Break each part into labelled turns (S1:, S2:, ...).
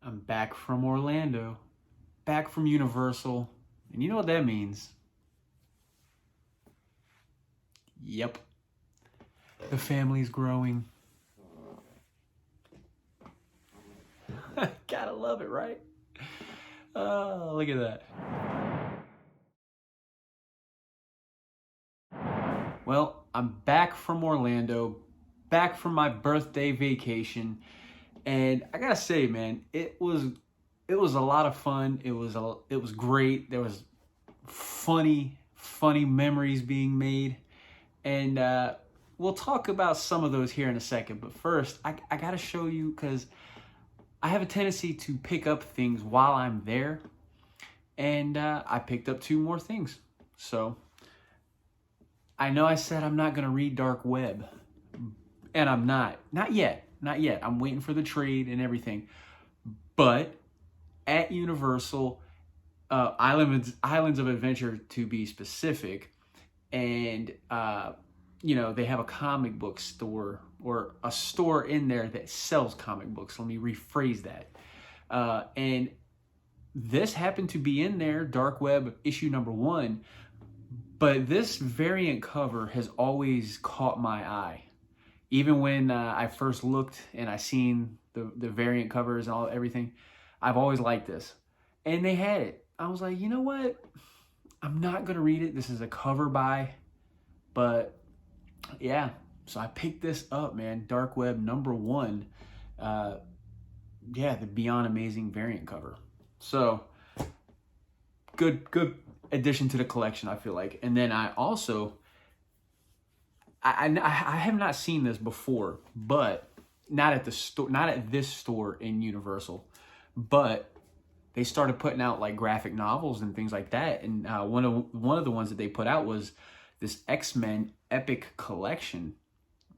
S1: I'm back from Orlando, back from Universal, and you know what that means? Yep, the family's growing. Gotta love it, right? Oh, look at that. Well, I'm back from Orlando, back from my birthday vacation, and I gotta say, man, it was a lot of fun. It was great. There was funny memories being made, and we'll talk about some of those here in a second. But first, I gotta show you because I have a tendency to pick up things while I'm there, and I picked up two more things. So I know I said I'm not gonna read Dark Web, and I'm not yet, not yet. I'm waiting for the trade and everything. But at Universal, Islands of Adventure to be specific, and they have a comic book store or a store in there that sells comic books. Let me rephrase that. And this happened to be in there, Dark Web issue number 1, but this variant cover has always caught my eye. Even when I first looked and I seen the variant covers and everything, I've always liked this. And they had it. I was like, you know what? I'm not going to read it. This is a cover buy. But yeah, so I picked this up, man. Dark Web number 1. The Beyond Amazing variant cover. So good addition to the collection, I feel like. And then I also, I have not seen this before, but not at the store, not at this store in Universal, but they started putting out like graphic novels and things like that. And one of the ones that they put out was this X-Men Epic Collection,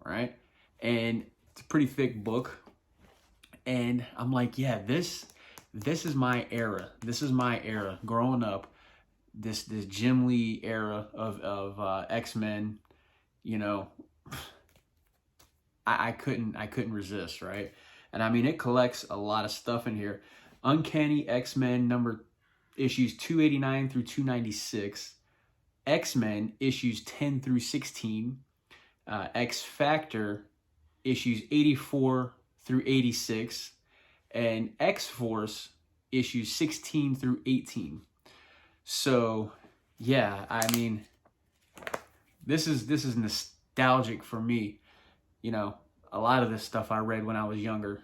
S1: right? And it's a pretty thick book. And I'm like, yeah, this is my era. This is my era growing up. This Jim Lee era of X-Men. You know, I couldn't resist, right? And I mean, it collects a lot of stuff in here. Uncanny X-Men issues 289 through 296. X-Men issues 10 through 16. X Factor issues 84 through 86. And X-Force issues 16 through 18. So, yeah, I mean, this is nostalgic for me. You know, a lot of this stuff I read when I was younger.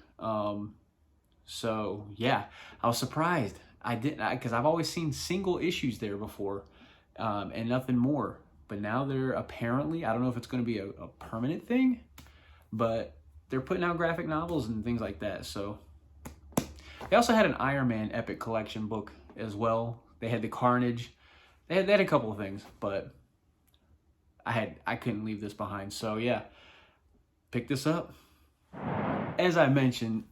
S1: So yeah, I was surprised. I didn't, because I've always seen single issues there before, and nothing more. But now they're apparently, I don't know if it's going to be a permanent thing, but they're putting out graphic novels and things like that. So they also had an Iron Man Epic Collection book as well. They had the Carnage. They had a couple of things, but I couldn't leave this behind. So yeah, pick this up. As I mentioned,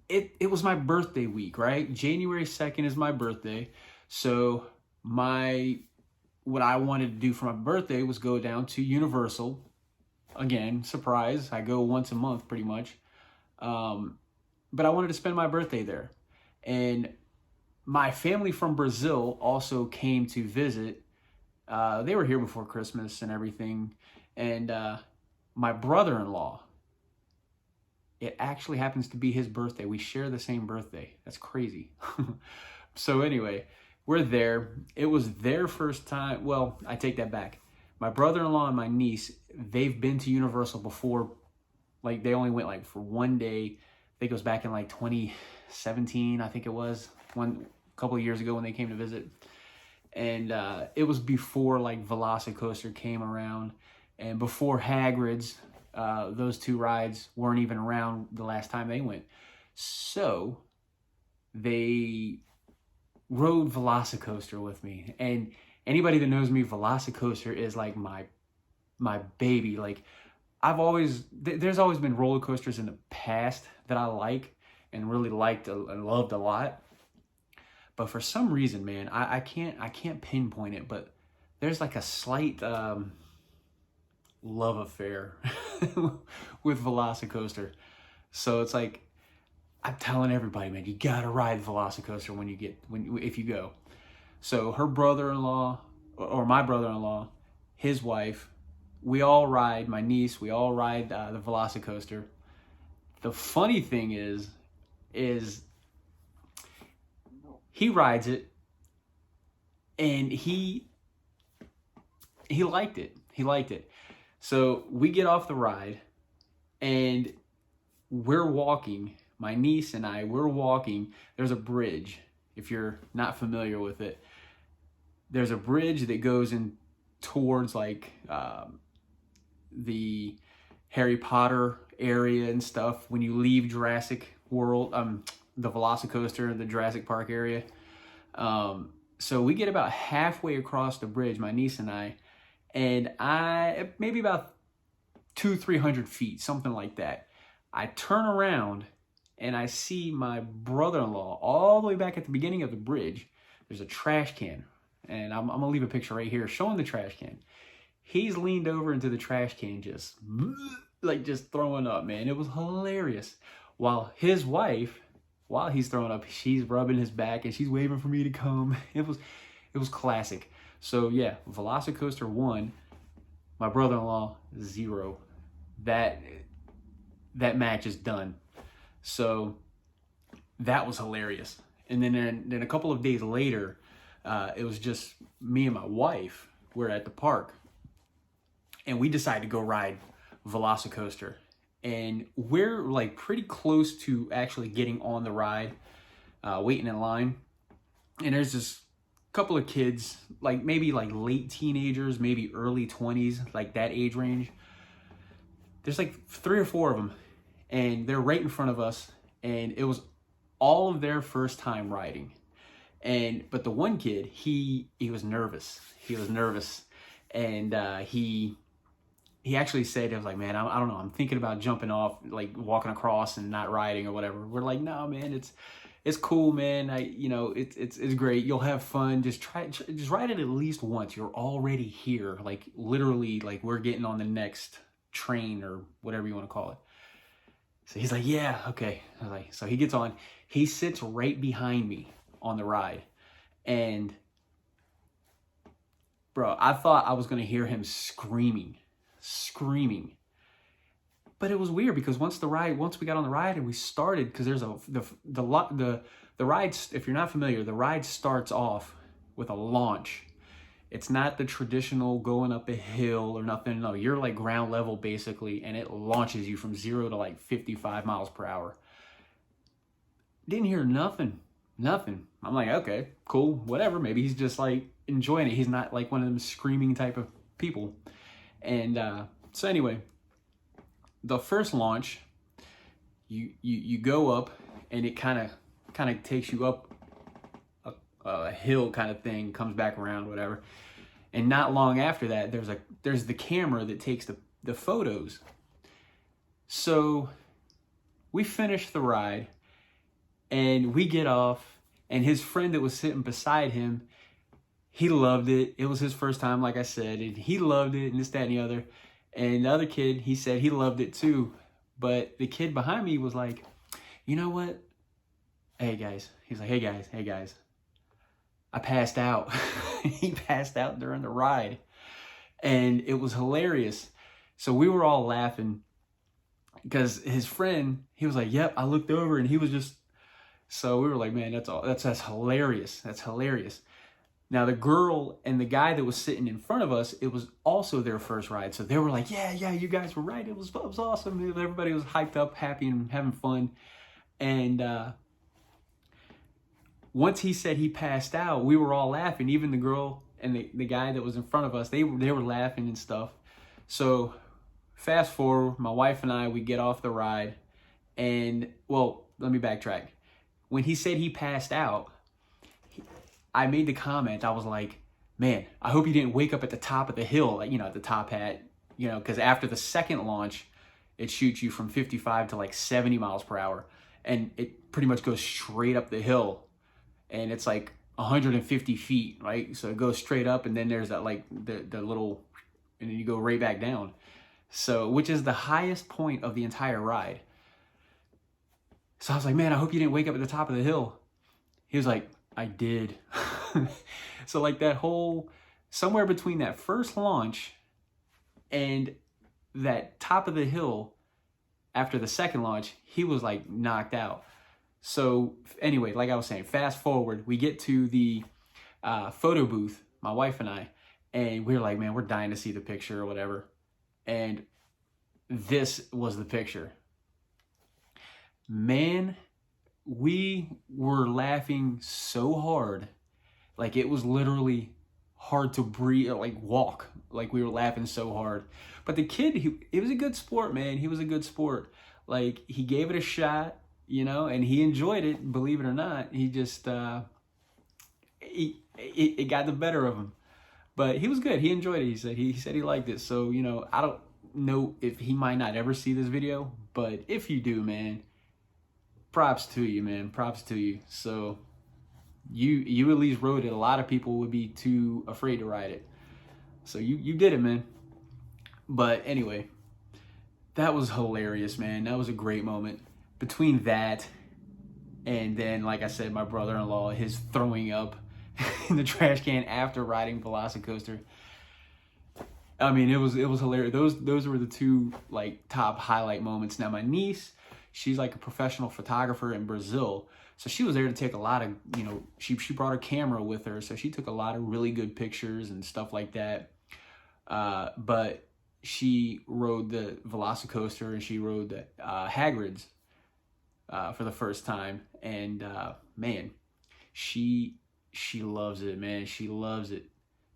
S1: it was my birthday week, right? January 2nd is my birthday. So what I wanted to do for my birthday was go down to Universal. Again, surprise, I go once a month pretty much. But I wanted to spend my birthday there. And my family from Brazil also came to visit. They were here before Christmas and everything. And my brother-in-law, it actually happens to be his birthday. We share the same birthday. That's crazy. So anyway, we're there. It was their first time. Well, I take that back. My brother-in-law and my niece, they've been to Universal before. Like, they only went like for one day. I think it was back in like 2017, I think it was. A couple of years ago when they came to visit. And it was before like Velocicoaster came around. And before Hagrid's. Those two rides weren't even around the last time they went. So they rode Velocicoaster with me. And anybody that knows me, Velocicoaster is like my baby. Like, there's always been roller coasters in the past that I like and really liked and loved a lot. But for some reason, man, I can't pinpoint it, but there's like a slight love affair with Velocicoaster. So it's like, I'm telling everybody, man, you gotta ride the Velocicoaster if you go. So her brother-in-law, or my brother-in-law, his wife, we all ride. My niece, we all ride the Velocicoaster. The funny thing is he rides it, and he liked it. He liked it. So we get off the ride, and we're walking. My niece and I, we're walking. There's a bridge. If you're not familiar with it, there's a bridge that goes in towards like the Harry Potter area and stuff. When you leave Jurassic World, the Velocicoaster, the Jurassic Park area. So we get about halfway across the bridge, my niece and I, maybe about 200-300 feet, something like that. I turn around and I see my brother-in-law all the way back at the beginning of the bridge. There's a trash can, and I'm gonna leave a picture right here showing the trash can. He's leaned over into the trash can, just throwing up, man. It was hilarious. While his wife, while he's throwing up, she's rubbing his back and she's waving for me to come. It was classic. So yeah, Velocicoaster 1, my brother-in-law 0. That match is done. So that was hilarious. And then a couple of days later, it was just me and my wife. We're at the park, and we decided to go ride Velocicoaster. And we're like pretty close to actually getting on the ride, waiting in line. And there's this couple of kids, like maybe like late teenagers, maybe early 20s, like that age range. There's like 3 or 4 of them, and they're right in front of us. And it was all of their first time riding. But the one kid, he was nervous. He was nervous. And he actually said, he was like, man, I don't know. I'm thinking about jumping off, like walking across and not riding or whatever. We're like, no, man, it's cool, man. It's great. You'll have fun. Just ride it at least once. You're already here. Like literally, like we're getting on the next train or whatever you want to call it. So he's like, yeah, okay. I was like, so he gets on. He sits right behind me on the ride. And bro, I thought I was going to hear him screaming. But it was weird because once we got on the ride and we started, because there's the ride, if you're not familiar, the ride starts off with a launch. It's not the traditional going up a hill or nothing. No, you're like ground level basically, and it launches you from 0 to like 55 miles per hour. Didn't hear nothing. I'm like, okay, cool, whatever. Maybe he's just like enjoying it. He's not like one of them screaming type of people. And so anyway, the first launch, you go up, and it kind of takes you up a hill kind of thing, comes back around, whatever. And not long after that, there's the camera that takes the photos. So we finish the ride, and we get off, and his friend that was sitting beside him, he loved it. It was his first time, like I said, and he loved it, and this, that, and the other. And the other kid, he said he loved it too. But the kid behind me was like, you know what? Hey guys. He's like, hey guys. I passed out. He passed out during the ride. And it was hilarious. So we were all laughing because his friend, he was like, yep, I looked over and he was just, so we were like, man, that's hilarious. That's hilarious. Now the girl and the guy that was sitting in front of us, it was also their first ride. So they were like, yeah, you guys were right. It was awesome. Everybody was hyped up, happy, and having fun. And once he said he passed out, we were all laughing. Even the girl and the guy that was in front of us, they were laughing and stuff. So fast forward, my wife and I, we get off the ride. And, well, let me backtrack. When he said he passed out, I made the comment, I was like, man, I hope you didn't wake up at the top of the hill, like, at the top hat, because after the second launch, it shoots you from 55 to like 70 miles per hour. And it pretty much goes straight up the hill. And it's like 150 feet, right? So it goes straight up, and then there's that like the little, and then you go right back down. So, which is the highest point of the entire ride. So I was like, man, I hope you didn't wake up at the top of the hill. He was like, I did. So like that whole, somewhere between that first launch and that top of the hill after the second launch, he was like knocked out. So anyway, like I was saying, fast forward, we get to the photo booth, my wife and we were like, man, we're dying to see the picture or whatever. And this was the picture. Man, we were laughing so hard. Like it was literally hard to breathe, like walk. Like we were laughing so hard. But the kid, he was a good sport, man. He was a good sport. Like he gave it a shot, you know, and he enjoyed it, believe it or not. He just, it got the better of him. But he was good. He enjoyed it. He said he liked it. So, you know, I don't know if he might not ever see this video, but if you do, man, props to you, man. Props to you. So you at least rode it. A lot of people would be too afraid to ride it. So you did it, man. But anyway, that was hilarious, man. That was a great moment. Between that and then, like I said, my brother-in-law, his throwing up in the trash can after riding Velocicoaster. I mean, it was hilarious. Those were the two like top highlight moments. Now my niece, she's like a professional photographer in Brazil. So she was there to take a lot of, you know, she brought her camera with her. So she took a lot of really good pictures and stuff like that. But she rode the Velocicoaster and she rode the Hagrid's for the first time. And man, she loves it, man. She loves it.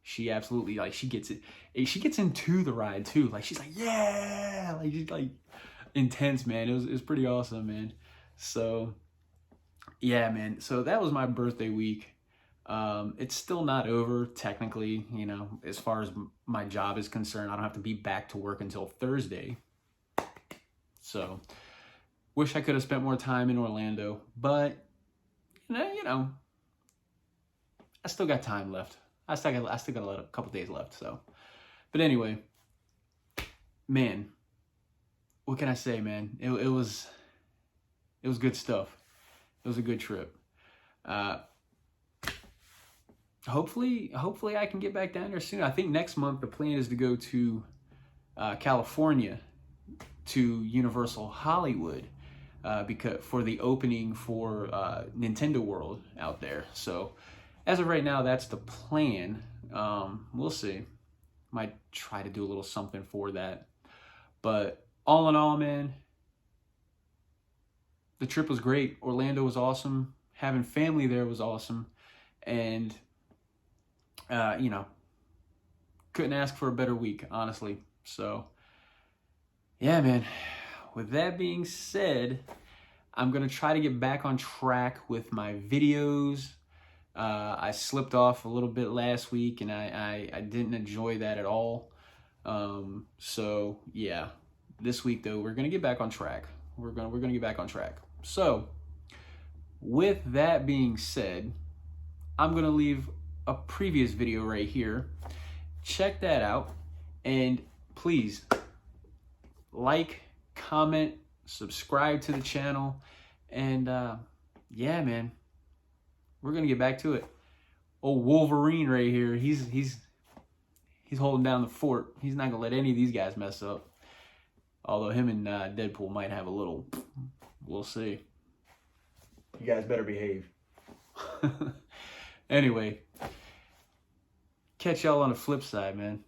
S1: She absolutely, like, she gets it. She gets into the ride too. Like she's like, yeah, like she's like intense, man. It was pretty awesome, man. So yeah, man. So that was my birthday week. It's still not over technically, you know, as far as my job is concerned. I don't have to be back to work until Thursday. So wish I could have spent more time in Orlando, but you know, I still got time left. I still got a couple days left. So, but anyway, man, what can I say, man? It was good stuff. It was a good trip. Hopefully I can get back down there soon. I think next month the plan is to go to California to Universal Hollywood because for the opening for Nintendo World out there. So as of right now, that's the plan. We'll see. Might try to do a little something for that. But all in all, man, the trip was great. Orlando was awesome. Having family there was awesome. And, you know, couldn't ask for a better week, honestly. So, yeah, man. With that being said, I'm going to try to get back on track with my videos. I slipped off a little bit last week, and I didn't enjoy that at all. So, yeah. This week, though, we're going to get back on track. We're gonna get back on track. So, with that being said, I'm going to leave a previous video right here. Check that out. And please, like, comment, subscribe to the channel. And, yeah, man. We're going to get back to it. Old Wolverine right here. He's holding down the fort. He's not going to let any of these guys mess up. Although him and Deadpool might have a little... We'll see. You guys better behave. Anyway, catch y'all on the flip side, man.